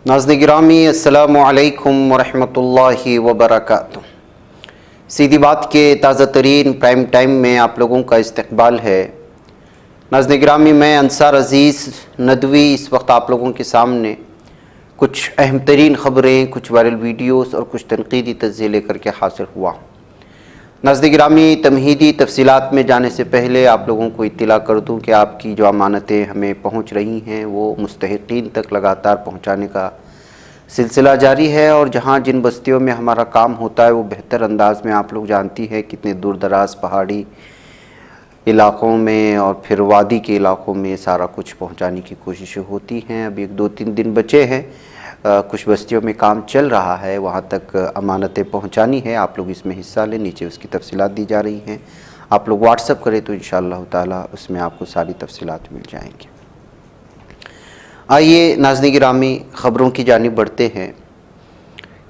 नाज़रीन गिरामी अस्सलामु अलैकुम वरहमतुल्लाहि वबरकातुहू। सीधी बात के ताज़ा तरीन प्राइम टाइम में आप लोगों का इस्तकबाल है। नाज़रीन गिरामी, मैं अंसार अज़ीज़ नदवी इस वक्त आप लोगों के सामने कुछ अहम तरीन ख़बरें, कुछ वायरल वीडियोस और कुछ तनक़ीदी तज़्ज़िये लेकर के हासिल हुआ। नाज़रीन गिरामी, तमहीदी तफसीलात में जाने से पहले आप लोगों को इत्तला कर दूं कि आपकी जो अमानतें हमें पहुंच रही हैं वो मुस्तहिक़ीन तक लगातार पहुंचाने का सिलसिला जारी है। और जहां जिन बस्तियों में हमारा काम होता है वो बेहतर अंदाज में आप लोग जानती है कितने दूर दराज पहाड़ी इलाक़ों में और फिर वादी के इलाक़ों में सारा कुछ पहुँचाने की कोशिशें होती हैं। अब 1-2-3 दिन बचे हैं, कुछ बस्तियों में काम चल रहा है, वहाँ तक अमानतें पहुँचानी है। आप लोग इसमें हिस्सा लें, नीचे उसकी तफसीलात दी जा रही हैं। आप लोग व्हाट्सअप करें तो इंशाअल्लाह ताला उसमें आपको सारी तफसीलात मिल जाएंगी। आइए नाज़रीन गिरामी, ख़बरों की जानिब बढ़ते हैं।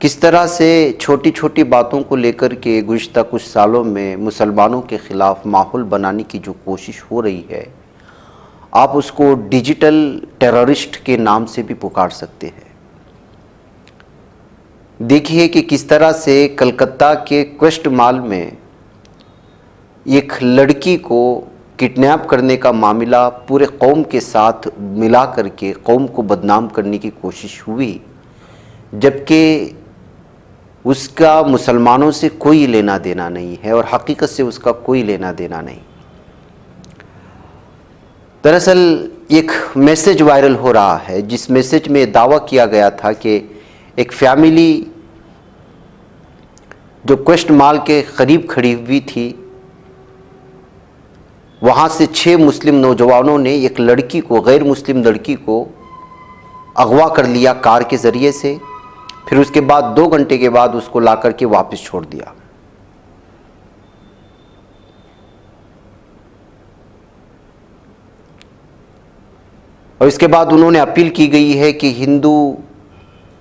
किस तरह से छोटी छोटी बातों को लेकर के गुज़िश्ता कुछ सालों में मुसलमानों के ख़िलाफ़ माहौल बनाने की जो कोशिश हो रही है, आप उसको डिजिटल टेररिस्ट के नाम से भी पुकार सकते हैं। देखिए कि किस तरह से कलकत्ता के क्वेस्ट मॉल में एक लड़की को किडनैप करने का मामला पूरे कौम के साथ मिला करके कौम को बदनाम करने की कोशिश हुई, जबकि उसका मुसलमानों से कोई लेना देना नहीं है और हकीकत से उसका कोई लेना देना नहीं। दरअसल एक मैसेज वायरल हो रहा है जिस मैसेज में दावा किया गया था कि एक फैमिली जो क्वेस्ट मॉल के करीब खड़ी हुई थी, वहाँ से 6 मुस्लिम नौजवानों ने एक लड़की को, गैर मुस्लिम लड़की को अगवा कर लिया कार के ज़रिए से। फिर उसके बाद 2 घंटे के बाद उसको ला करके वापस छोड़ दिया। और इसके बाद उन्होंने अपील की गई है कि हिंदू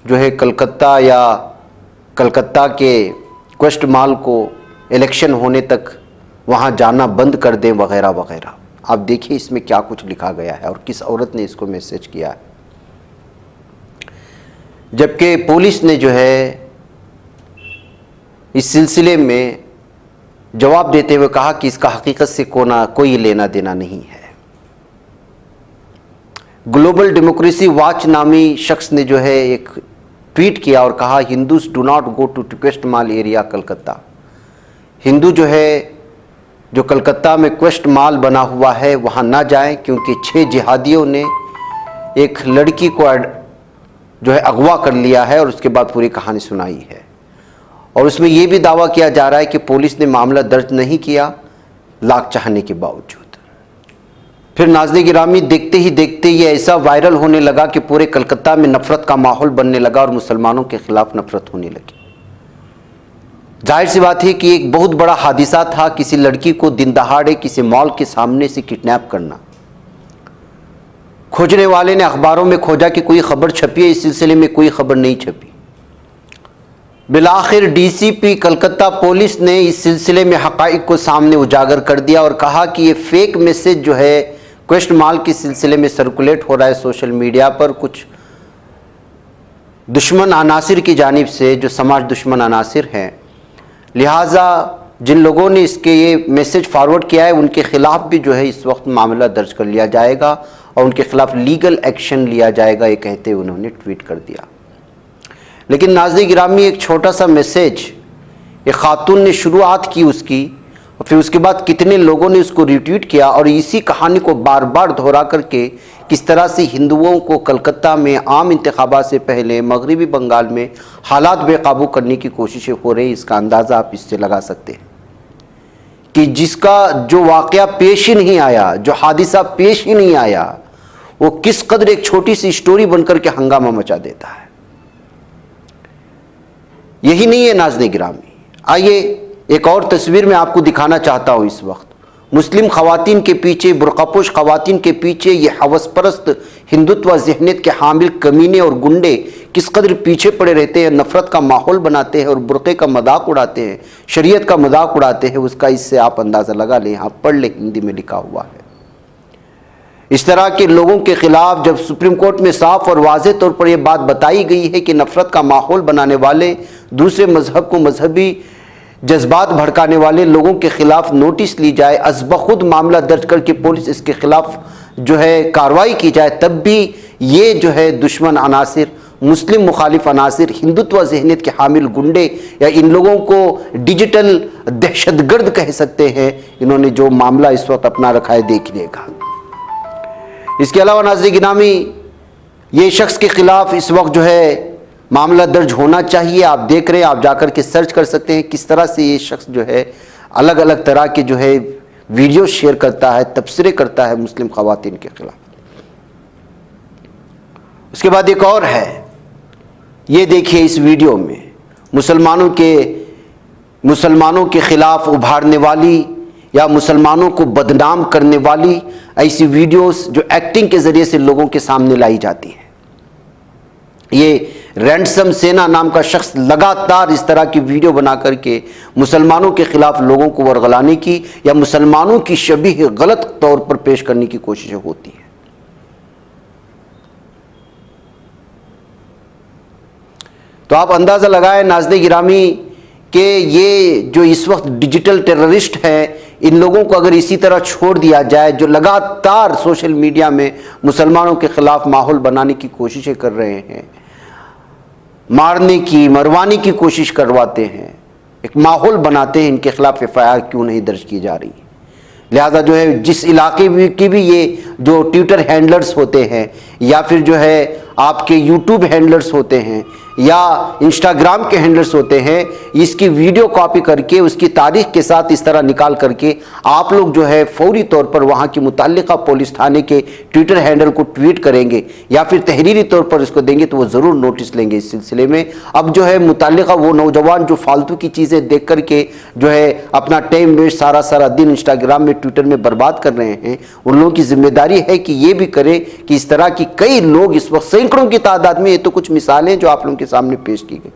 जो है कलकत्ता या कलकत्ता के क्वेस्ट मॉल को इलेक्शन होने तक वहाँ जाना बंद कर दें वगैरह वगैरह। आप देखिए इसमें क्या कुछ लिखा गया है और किस औरत ने इसको मैसेज किया है। जबकि पुलिस ने जो है इस सिलसिले में जवाब देते हुए कहा कि इसका हकीकत से कोई लेना देना नहीं है। ग्लोबल डेमोक्रेसी वॉच नामी शख्स ने जो है एक ट्वीट किया और कहा, Hindus do not go to Quest mall area Calcutta. Hindu जो है जो कलकत्ता में क्वेस्ट मॉल बना हुआ है वहाँ ना जाएं, क्योंकि 6 जिहादियों ने एक लड़की को जो है अगवा कर लिया है और उसके बाद पूरी कहानी सुनाई है। और उसमें यह भी दावा किया जा रहा है कि पुलिस ने मामला दर्ज नहीं किया लाख चाहने के बावजूद। फिर नाज़रीन गिरामी, देखते ही देखते ये ऐसा वायरल होने लगा कि पूरे कलकत्ता में नफ़रत का माहौल बनने लगा और मुसलमानों के ख़िलाफ़ नफ़रत होने लगी। जाहिर सी बात है कि एक बहुत बड़ा हादिसा था किसी लड़की को दिन दहाड़े किसी मॉल के सामने से किडनैप करना। खोजने वाले ने अखबारों में खोजा कि कोई खबर छपी है, इस सिलसिले में कोई खबर नहीं छपी। बिलाखिर डीसीपी कलकत्ता पुलिस ने इस सिलसिले में हक़ाइक़ को सामने उजागर कर दिया और कहा कि ये फेक मैसेज जो है क्वेस्ट मॉल के सिलसिले में सर्कुलेट हो रहा है सोशल मीडिया पर, कुछ दुश्मन अनासिर की जानिब से जो समाज दुश्मन अनासिर हैं। लिहाजा जिन लोगों ने इसके ये मैसेज फॉरवर्ड किया है उनके ख़िलाफ़ भी जो है इस वक्त मामला दर्ज कर लिया जाएगा और उनके ख़िलाफ़ लीगल एक्शन लिया जाएगा, ये कहते हुए उन्होंने ट्वीट कर दिया। लेकिन नाज़रीन गिरामी, एक छोटा सा मैसेज एक खातून ने शुरुआत की उसकी, और फिर उसके बाद कितने लोगों ने उसको रिट्वीट किया और इसी कहानी को बार बार दोहरा करके किस तरह से हिंदुओं को कलकत्ता में आम इंतखाबात से पहले मगरबी बंगाल में हालात बेकाबू करने की कोशिशें हो रही, इसका अंदाज़ा आप इससे लगा सकते हैं कि जिसका जो वाक़या पेश ही नहीं आया, जो हादिसा पेश ही नहीं आया, वो किस कदर एक छोटी सी स्टोरी बनकर के हंगामा मचा देता है। यही नहीं है नाज़रीन गिरामी, आइए एक और तस्वीर मैं आपको दिखाना चाहता हूँ। इस वक्त मुस्लिम ख़वातीन के पीछे, बुर्क़ापोश ख़वातीन के पीछे ये हवसपरस्त हिंदुत्व ज़हनियत के हामिल कमीने और गुंडे किस कदर पीछे पड़े रहते हैं, नफ़रत का माहौल बनाते हैं और बुर्क़े का मजाक उड़ाते हैं, शरीयत का मजाक उड़ाते हैं। उसका इससे आप अंदाज़ा लगा लें। आप पढ़ लें, हिंदी में लिखा हुआ है। इस तरह के लोगों के खिलाफ जब सुप्रीम कोर्ट में साफ और वाज़ेह तौर पर यह बात बताई गई है कि नफरत का माहौल बनाने वाले, दूसरे मजहब को मजहबी जज्बात भड़काने वाले लोगों के खिलाफ नोटिस ली जाए, अज़बख़ुद मामला दर्ज करके पुलिस इसके खिलाफ जो है कार्रवाई की जाए, तब भी ये जो है दुश्मन अनासिर, मुस्लिम मुखालिफ अनासिर, हिंदुत्व ज़हनियत के हामिल गुंडे या इन लोगों को डिजिटल दहशतगर्द कह सकते हैं, इन्होंने जो मामला इस वक्त अपना रखा है देखने का। इसके अलावा नाज़रीन गिरामी, ये शख्स के खिलाफ इस वक्त जो है मामला दर्ज होना चाहिए। आप देख रहे हैं, आप जाकर के सर्च कर सकते हैं किस तरह से ये शख्स जो है अलग अलग तरह के जो है वीडियो शेयर करता है, तबसरे करता है मुस्लिम ख़वातीन के खिलाफ। उसके बाद एक और है, ये देखिए इस वीडियो में मुसलमानों के खिलाफ उभारने वाली या मुसलमानों को बदनाम करने वाली ऐसी वीडियोस जो एक्टिंग के ज़रिए से लोगों के सामने लाई जाती हैं। ये रैंडसम सेना नाम का शख्स लगातार इस तरह की वीडियो बना करके मुसलमानों के खिलाफ लोगों को वर्गलाने की या मुसलमानों की शबीह गलत तौर पर पेश करने की कोशिशें होती हैं। तो आप अंदाज़ा लगाएं नाज़रीन गिरामी कि ये जो इस वक्त डिजिटल टेररिस्ट हैं, इन लोगों को अगर इसी तरह छोड़ दिया जाए, जो लगातार सोशल मीडिया में मुसलमानों के खिलाफ माहौल बनाने की कोशिशें कर रहे हैं, मारने की मरवाने की कोशिश करवाते हैं, एक माहौल बनाते हैं, इनके खिलाफ FIR क्यों नहीं दर्ज की जा रही। लिहाजा जो है जिस इलाके की भी ये जो ट्विटर हैंडलर्स होते हैं या फिर जो है आपके यूट्यूब हैंडलर्स होते हैं या इंस्टाग्राम के हैंडलर्स होते हैं, इसकी वीडियो कॉपी करके उसकी तारीख के साथ इस तरह निकाल करके आप लोग जो है फौरी तौर पर वहाँ की मुतल्लिका पुलिस थाने के ट्विटर हैंडल को ट्वीट करेंगे या फिर तहरीरी तौर पर इसको देंगे तो वो ज़रूर नोटिस लेंगे इस सिलसिले में। अब जो है मुतल्लिका वो नौजवान जो फालतू की चीज़ें देख करके जो है अपना टाइम वेस्ट सारा दिन इंस्टाग्राम में ट्विटर में बर्बाद कर रहे हैं, उन लोगों की जिम्मेदारी है कि ये भी करें कि इस तरह की कई लोग इस वक्त सैकड़ों की तादाद में, ये तो कुछ मिसालें जो आप लोगों के सामने पेश की गई,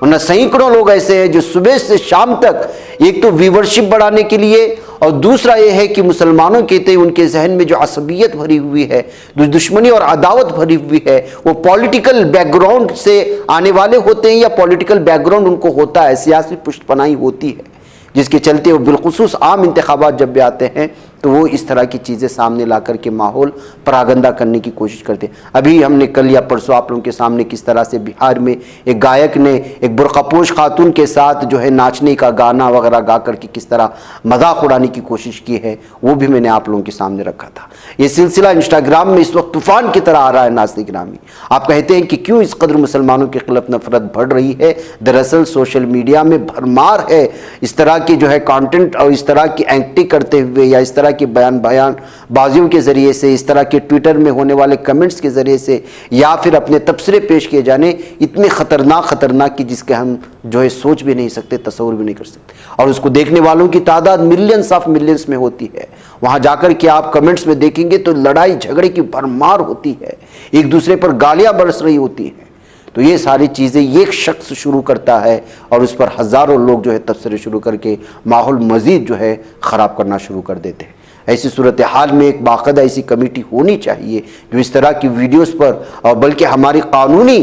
वरना सैकड़ों लोग ऐसे हैं जो सुबह से शाम तक एक तो व्यूवरशिप बढ़ाने के लिए और दूसरा ये है कि मुसलमानों के तय उनके जहन में जो असबियत भरी हुई है, जो दुश्मनी और अदावत भरी हुई है, वो पॉलिटिकल बैकग्राउंड से आने वाले होते हैं या पॉलिटिकल बैकग्राउंड उनको होता है, सियासी पुष्टपनाही होती है, जिसके चलते वो बिलखुसूस आम इंतखाबात जब भी आते हैं तो वो इस तरह की चीज़ें सामने ला कर के माहौल परागंदा करने की कोशिश करते हैं। अभी हमने कल या परसों आप लोगों के सामने किस तरह से बिहार में एक गायक ने एक बुर्कापोश खातून के साथ जो है नाचने का गाना वगैरह गा करके किस तरह मजाक उड़ाने की कोशिश की है, वो भी मैंने आप लोगों के सामने रखा था। ये सिलसिला इंस्टाग्राम में इस वक्त तूफान की तरह आ रहा है। नाज़रीन गिरामी, आप कहते हैं कि क्यों इस कदर मुसलमानों के खिलाफ नफरत बढ़ रही है? दरअसल सोशल मीडिया में भरमार है इस तरह की जो है कंटेंट और इस तरह की एक्टिंग करते हुए या इस तरह के बयान बाजियों के ज़रिए से, इस तरह के ट्विटर में होने वाले कमेंट्स के ज़रिए से या फिर अपने तबसरे पेश किए जाने इतने ख़तरनाक कि जिसके हम जो है सोच भी नहीं सकते, तस्वुर भी नहीं कर सकते। और उसको देखने वालों की तादाद मिलियंस ऑफ मिलियंस में होती है। वहाँ जाकर के आप कमेंट्स में देखेंगे तो लड़ाई झगड़े की भरमार होती है, एक दूसरे पर गालियाँ बरस रही होती हैं। तो ये सारी चीज़ें एक शख्स शुरू करता है और उस पर हज़ारों लोग जो है तबसरे शुरू करके माहौल मज़ीद जो है ख़राब करना शुरू कर देते हैं। ऐसी सूरत हाल में एक बाकायदा ऐसी कमेटी होनी चाहिए जो इस तरह की वीडियोस पर, और बल्कि हमारी कानूनी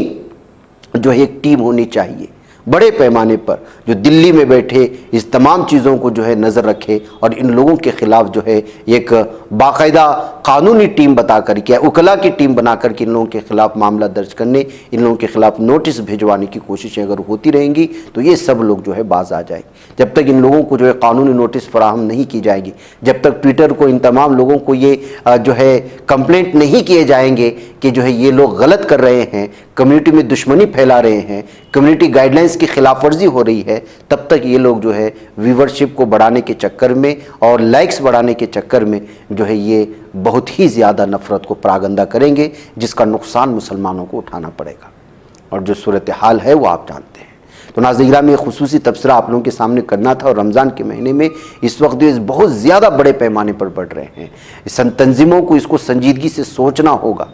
जो है एक टीम होनी चाहिए बड़े पैमाने पर, जो दिल्ली में बैठे इस तमाम चीज़ों को जो है नज़र रखे और इन लोगों के ख़िलाफ़ जो है एक बाकायदा कानूनी टीम बता करके, उकला की टीम बना करके इन लोगों के ख़िलाफ़ मामला दर्ज करने, इन लोगों के ख़िलाफ़ नोटिस भिजवाने की कोशिशें अगर होती रहेंगी तो ये सब लोग जो है बाज आ जाएंगे। जब तक इन लोगों को जो है कानूनी नोटिस फराहम नहीं की जाएगी, जब तक ट्विटर को इन तमाम लोगों को ये जो है कंप्लेंट नहीं किए जाएंगे कि जो है ये लोग गलत कर रहे हैं, कम्युनिटी में दुश्मनी फैला रहे हैं, कम्युनिटी गाइडलाइंस की खिलाफ वर्जी हो रही है, तब तक ये लोग जो है व्यूवरशिप को बढ़ाने के चक्कर में और लाइक्स बढ़ाने के चक्कर में जो है ये बहुत ही ज़्यादा नफ़रत को परागंदा करेंगे, जिसका नुकसान मुसलमानों को उठाना पड़ेगा। और जो सूरत हाल है वो आप जानते हैं। तो नाज़रीन में खुसूसी तबसरा आप लोगों के सामने करना था। और रमज़ान के महीने में इस वक्त जो बहुत ज़्यादा बड़े पैमाने पर बढ़ रहे हैं, तंजीमों को इसको संजीदगी से सोचना होगा।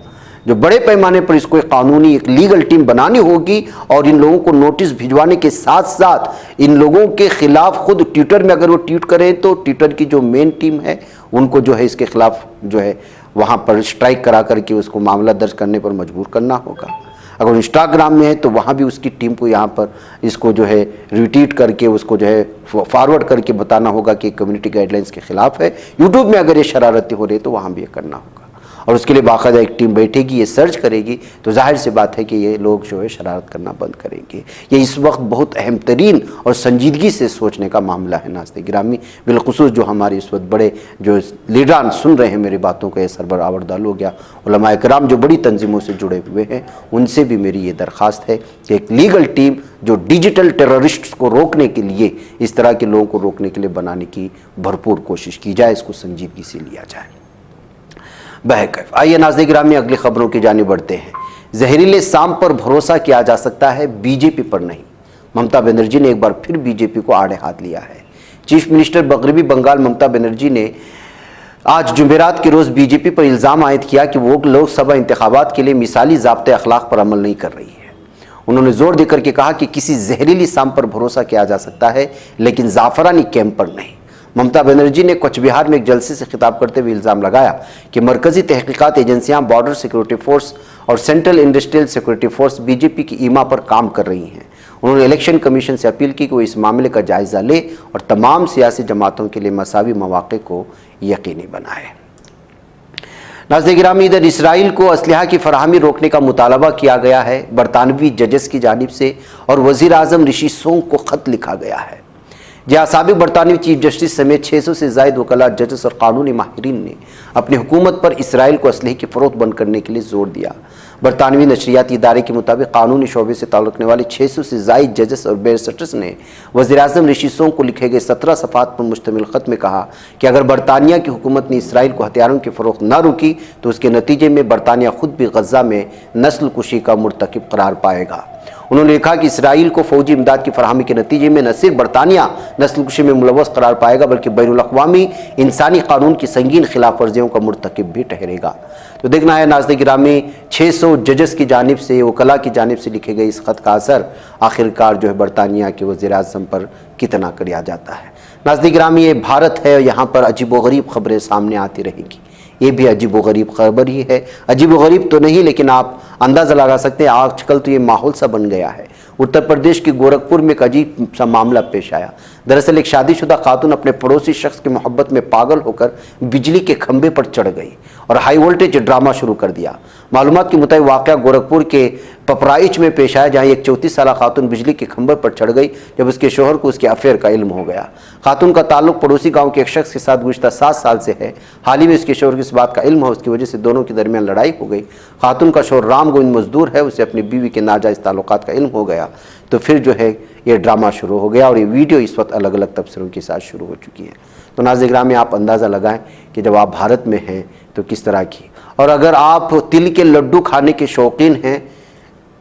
जो बड़े पैमाने पर इसको एक कानूनी एक लीगल टीम बनानी होगी और इन लोगों को नोटिस भिजवाने के साथ साथ इन लोगों के खिलाफ खुद ट्विटर में अगर वो ट्वीट करें तो ट्विटर की जो मेन टीम है उनको जो है इसके खिलाफ जो है वहाँ पर स्ट्राइक करा करके उसको मामला दर्ज करने पर मजबूर करना होगा। अगर इंस्टाग्राम में है तो वहाँ भी उसकी टीम को यहाँ पर इसको जो है रिट्वीट करके उसको जो है फॉरवर्ड करके बताना होगा कि कम्युनिटी गाइडलाइंस के खिलाफ है। यूट्यूब में अगर ये शरारतें हो रही है तो वहाँ भी ये करना होगा और उसके लिए बाकायदा एक टीम बैठेगी, ये सर्च करेगी, तो जाहिर सी बात है कि ये लोग जो है शरारत करना बंद करेंगे। ये इस वक्त बहुत अहम तरीन और संजीदगी से सोचने का मामला है नाज़रीन गिरामी। बिलखुसूस जो हमारे इस वक्त बड़े जो लीडरान सुन रहे हैं मेरी बातों का, ये सरबर आवरदाल हो गया, उलमा इकराम जो बड़ी तंजीमों से जुड़े हुए हैं, उनसे भी मेरी ये दरख्वास्त है कि एक लीगल टीम जो डिजिटल टेररिस्ट्स को रोकने के लिए, इस तरह के लोगों को रोकने के लिए बनाने की भरपूर कोशिश की जाए, इसको संजीदगी से लिया जाए। बहरकैफ आइए नाज़रीन गिरामी अगली खबरों की जानिब बढ़ते हैं। जहरीले सांप पर भरोसा किया जा सकता है, बीजेपी पर नहीं। ममता बनर्जी ने एक बार फिर बीजेपी को आड़े हाथ लिया है। चीफ मिनिस्टर मगरबी बंगाल ममता बनर्जी ने आज जुमेरात के रोज़ बीजेपी पर इल्ज़ाम आयद किया कि वो लोकसभा इंतखाबात के लिए मिसाली ज़ाब्ते अखलाक पर अमल नहीं कर रही है। उन्होंने जोर देकर के कहा कि किसी जहरीली सांप पर भरोसा किया जा सकता है, लेकिन जाफरानी कैंप पर नहीं। ममता बनर्जी ने कच्छ बिहार में एक जलसे से खिताब करते हुए इल्ज़ाम लगाया कि मरकजी तहकीकात एजेंसियां, बॉर्डर सिक्योरिटी फोर्स और central industrial security force BJP की ईमा पर काम कर रही हैं। उन्होंने इलेक्शन कमीशन से अपील की कि वो इस मामले का जायज़ा ले और तमाम सियासी जमातों के लिए मसावी मौक़े को यकीनी बनाए। नाज़रीन गिरामी, इधर इसराइल को असलहा की फराहमी रोकने का मुतालबा किया गया है। बरतानवी जजेस की जानिब से और वज़ीर आज़म ऋषि सुनक को ख़त लिखा गया है, जहाँ साबिक बरतानवी चीफ जस्टिस समेत 600 से ज़ायद वकला, जजेस और कानूनी माहिरीन ने अपनी हुकूमत पर इसराइल को असलहे की फ़रोख्त बंद करने के लिए जोर दिया। बरतानवी नशरियाती इदारे के मुताबिक कानूनी शोबे से ताल्लुक़ रखने वाले 600 से ज़ायद जजेस और बैरिस्टर्स ने वज़ीर आज़म ऋषि सुनक को लिखे गए 17 सफ़ात पर मुश्तमिल ख़त में कहा कि अगर बरतानिया की हुकूमत ने इसराइल को हथियारों की फ़रोख्त न रोकी तो उसके नतीजे में बरतानिया खुद भी गज़ा में नस्ल कुशी का मुर्तकिब करार पाएगा। उन्होंने लिखा कि इसराइल को फौजी इमदाद की फराहमी के नतीजे में न सिर्फ बरतानिया नस्ल कुशी में मुलव्वस करार पाएगा, बल्कि बैनुल अक़वामी इंसानी कानून की संगीन खिलाफ वर्जियों का मुर्तकिब भी ठहरेगा। तो देखना है नाज़रीन गिरामी, 600 जजेस की जानिब से, वकला की जानिब से लिखे गए इस ख़त का असर आखिरकार जो है बरतानिया के वज़ीर आज़म पर कितना किया जाता है। नाज़रीन गिरामी, ये भारत है, यहाँ पर अजीब व गरीब खबरें सामने आती रहेंगी। ये भी अजीब व गरीब खबर ही है। अजीब व गरीब तो नहीं, लेकिन आप अंदाज़ा लगा सकते हैं आजकल तो ये माहौल सा बन गया है। उत्तर प्रदेश के गोरखपुर में एक अजीब सा मामला पेश आया। दरअसल एक शादीशुदा खातून अपने पड़ोसी शख्स की मोहब्बत में पागल होकर बिजली के खंभे पर चढ़ गई और हाई वोल्टेज ड्रामा शुरू कर दिया। मालूमात के मुताबिक वाक़या गोरखपुर के पपराइच में पेश आया, जहाँ एक 34 साल खातून बिजली के खंभे पर चढ़ गई जब उसके शोहर को उसके अफेयर का इल्म हो गया। खातून का ताल्लुक पड़ोसी गांव के एक शख्स के साथ गुज़श्ता 7 साल से है। हाल ही में उसके शोहर को इस बात का इल्म हो, उसकी वजह से दोनों के दरमियान लड़ाई हो गई। खातून का शोहर राम गोविंद मजदूर है, उसे अपनी बीवी के नाजायज़ ताल्लुकात का इल्म हो गया, तो फिर जो है ये ड्रामा शुरू हो गया और ये वीडियो इस वक्त अलग अलग तबसरों के साथ शुरू हो चुकी है। तो नाज़रीन गिरामी, आप अंदाज़ा लगाएं कि जब आप भारत में हैं तो किस तरह की, और अगर आप तिल के लड्डू खाने के शौकीन हैं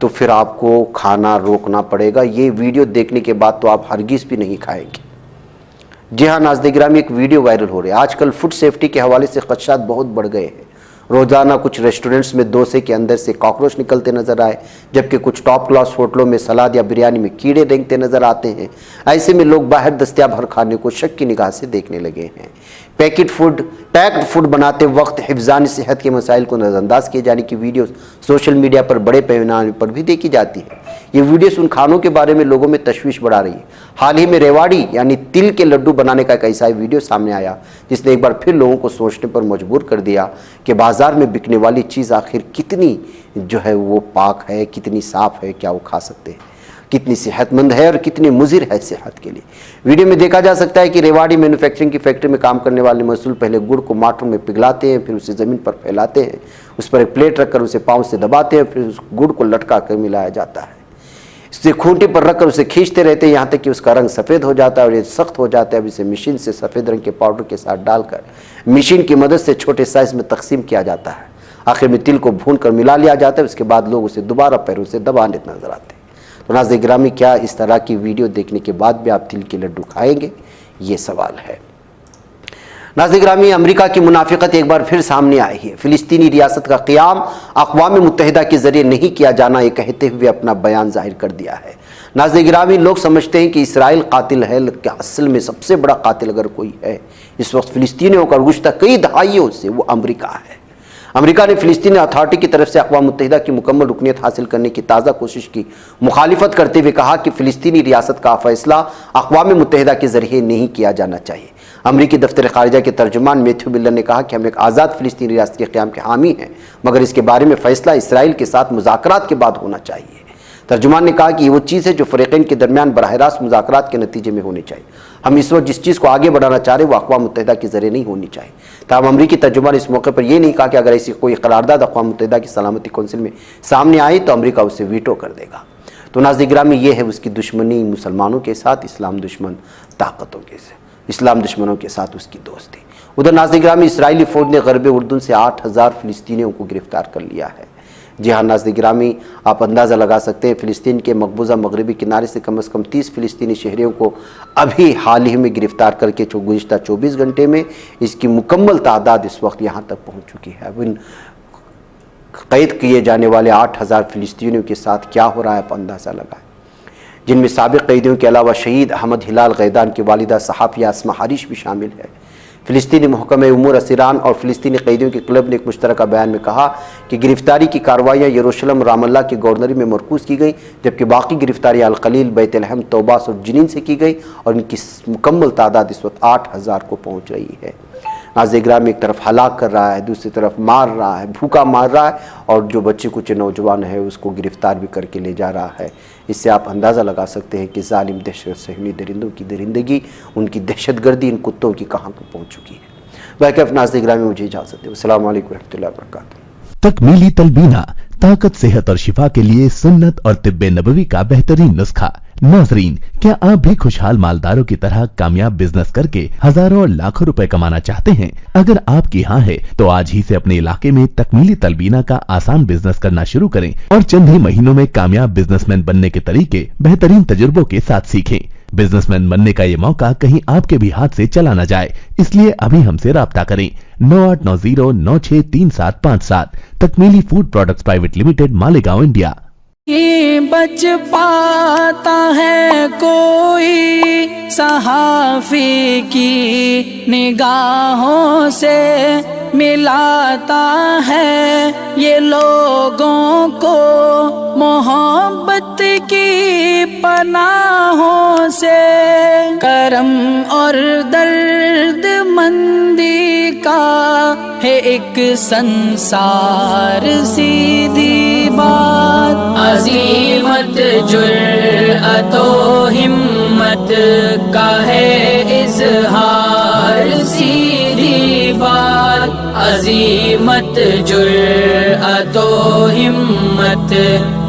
तो फिर आपको खाना रोकना पड़ेगा। ये वीडियो देखने के बाद तो आप हरगिज़ भी नहीं खाएंगे। जी हाँ नाज़रीन गिरामी, एक वीडियो वायरल हो रही है। आजकल फूड सेफ्टी के हवाले से खदशात बहुत बढ़ गए हैं। रोज़ाना कुछ रेस्टोरेंट्स में डोसे के अंदर से कॉकरोच निकलते नज़र आए, जबकि कुछ टॉप क्लास होटलों में सलाद या बिरयानी में कीड़े रेंगते नज़र आते हैं। ऐसे में लोग बाहर दस्तयाब हर खाने को शक की निगाह से देखने लगे हैं। पैक्ड फूड बनाते वक्त हिफ्ज़ान सेहत के मसाइल को नज़रअंदाज किए जाने की वीडियो सोशल मीडिया पर बड़े पैमाने पर भी देखी जाती है। ये वीडियोस उन खानों के बारे में लोगों में तशवीश बढ़ा रही है। हाल ही में रेवाड़ी यानी तिल के लड्डू बनाने का एक ऐसा वीडियो सामने आया जिसने एक बार फिर लोगों को सोचने पर मजबूर कर दिया कि बाज़ार में बिकने वाली चीज़ आखिर कितनी जो है वो पाक है, कितनी साफ़ है, क्या वो खा सकते हैं, कितनी सेहतमंद है और कितनी मुज़िर है सेहत के लिए। वीडियो में देखा जा सकता है कि रेवाड़ी मैन्युफैक्चरिंग की फैक्ट्री में काम करने वाले मजदूर पहले गुड़ को माटरों में पिघलाते हैं, फिर उसे ज़मीन पर फैलाते हैं, उस पर एक प्लेट रखकर उसे पाँव से दबाते हैं, फिर उस गुड़ को लटका कर मिलाया जाता है। इसे खूंटी पर रखकर उसे खींचते रहते हैं यहाँ तक कि उसका रंग सफ़ेद हो जाता है और ये सख्त हो जाता है। अब इसे मशीन से सफ़ेद रंग के पाउडर के साथ डालकर मशीन की मदद से छोटे साइज़ में तकसीम किया जाता है। आखिर में तिल को भून कर मिला लिया जाता है। उसके बाद लोग उसे दोबारा पैरों से दबाने नजर आते हैं। तो नाज़रीन गिरामी, क्या इस तरह की वीडियो देखने के बाद भी आप तिल के लड्डू खाएंगे, ये सवाल है। नाज़रीन गिरामी, अमेरिका की मुनाफिकत एक बार फिर सामने आई है। फ़िलिस्तीनी रियासत का क़याम अक़वाम मुत्तहिदा के ज़रिए नहीं किया जाना, ये कहते हुए अपना बयान ज़ाहिर कर दिया है। नाज़रीन गिरामी, लोग समझते हैं कि इसराइल कातिल है, लेकिन असल में सबसे बड़ा कातिल अगर कोई है इस वक्त फ़िलिस्तीनियों का गुज़श्ता कई दहाइयों से, वो अमेरिका है। अमेरिका ने फ़िलिस्तीनी अथॉरिटी की तरफ से अक़वाम मुत्तहिदा की मुकम्मल रुकनीत हासिल करने की ताज़ा कोशिश की मुखालिफत करते हुए कहा कि फ़िलिस्तीनी रियासत का फ़ैसला अक़वाम मुत्तहिदा के ज़रिए नहीं किया जाना चाहिए। अमरीकी दफ्तर ख़ारिजा के तर्जुमान मैथ्यू मिलर ने कहा कि हम एक आज़ाद फ़िलिस्तीनी रियासत के क़याम के हामी हैं, मगर इसके बारे में फ़ैसला इसराइल के साथ मुज़ाकरात के बाद होना चाहिए। तर्जुमान ने कहा कि ये वो चीज़ है जो फ़रीक़ैन के दरमियान बराह रास्त मुज़ाकरात के नतीजे में होनी चाहिए। हम इस वक्त जिस चीज़ को आगे बढ़ाना चाह रहे हैं वो अक़वाम मुत्तहिदा के ज़रिए नहीं होनी चाहिए। ताहम अमरीकी तर्जुमान इस मौके पर यह नहीं कहा कि अगर ऐसी कोई करारदाद अक़वाम मुत्तहिदा की सलामती कौंसिल में सामने आई तो अमरीका उसे वीटो कर देगा। तो नाज़रीन गिरामी, ये है उसकी दुश्मनी मुसलमानों के साथ, इस्लाम दुश्मन ताकतों के से इस्लाम दुश्मनों के साथ उसकी दोस्ती। उधर नाज़रीन गिरामी, इसराइली फ़ौज ने ग़र्ब उर्दून से 8000 फ़िलिस्तीनियों को गिरफ़्तार कर लिया है। जी हाँ नाज़रीन गिरामी, आप अंदाज़ा लगा सकते हैं फ़िलिस्तीन के मकबूजा मगरबी किनारे से कम कम 30 फ़िलिस्तीनी शहरियों को अभी हाल ही में गिरफ़्तार करके गुज़िश्ता 24 घंटे में इसकी मुकम्मल तादाद इस वक्त यहाँ तक पहुँच चुकी है। अब इन कैद किए जाने वाले 8000 फ़िलिस्तीनियों के साथ क्या हो रहा है आप अंदाज़ा लगाएं, जिनमें साबिक़ कैदियों के अलावा शहीद अहमद हिलाल गैदान की वालिदा सहाफ़िया अस्मा हारिश भी शामिल है। फ़िलिस्तीनी महकमा उमूर असीरान और फ़िलिस्तीनी कैदियों के क्लब ने एक मुश्तरका बयान में कहा कि गिरफ़्तारी की कार्रवाइयाँ यरूशलेम रामल्ला की गवर्नरी में मरकूज़ की गई, जबकि बाकी गिरफ़्तारी अल-खलील, बैतलहम, तौबास और जिनीन से की गई और इनकी मुकम्मल तादाद इस वक्त 8000 को पहुँच रही है। नाज़रीन गिरामी, एक तरफ हलाक कर रहा है, दूसरी तरफ मार रहा है, भूखा मार रहा है और जो बच्चे कुछ नौजवान है उसको गिरफ़्तार भी करके ले जा रहा है। इससे आप अंदाज़ा लगा सकते हैं कि ज़ालिम दहशत सहनी दरिंदों की दरिंदगी, उनकी दहशतगर्दी इन कुत्तों की कहाँ पर पहुँच चुकी है। बाकी नाज़रीन गिरामी, मुझे इजाज़त दें। अस्सलाम वालेकुम रहमतुल्लाहि व बरकातुहू। तकमीली तलबीना, ताकत, सेहत और शिफा के लिए सुन्नत और तिब्बे नबवी का बेहतरीन नुस्खा। नाजरीन, क्या आप भी खुशहाल मालदारों की तरह कामयाब बिजनेस करके हजारों और लाखों रुपए कमाना चाहते हैं? अगर आपकी हाँ है तो आज ही से अपने इलाके में तकमीली तलबीना का आसान बिजनेस करना शुरू करें और चंद ही महीनों में कामयाब बिजनेसमैन बनने के तरीके बेहतरीन तजुर्बों के साथ सीखें। बिजनेसमैन बनने का ये मौका कहीं आपके भी हाथ से चला न जाए, इसलिए अभी हमसे राब्ता करें। 9890963757। Takmeeli food products private limited, Malegaon, India. बच पाता है कोई सहाफ़ी की निगाहों से, मिलाता है ये लोगों को मोहब्बत की पनाहों से। करम और दर्द मंदी का है एक संसार, सीधी बात। अज़ीमत जुर्अतो हिम्मत का है इज़हार, सीधी बात। अज़ीमत जुर्अतो हिम्मत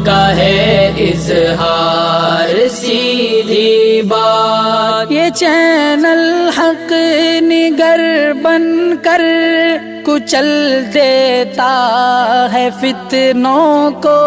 का है इज़हार, सीधी बात। ये चैनल हक निगर बनकर कुचल देता है फितनों को।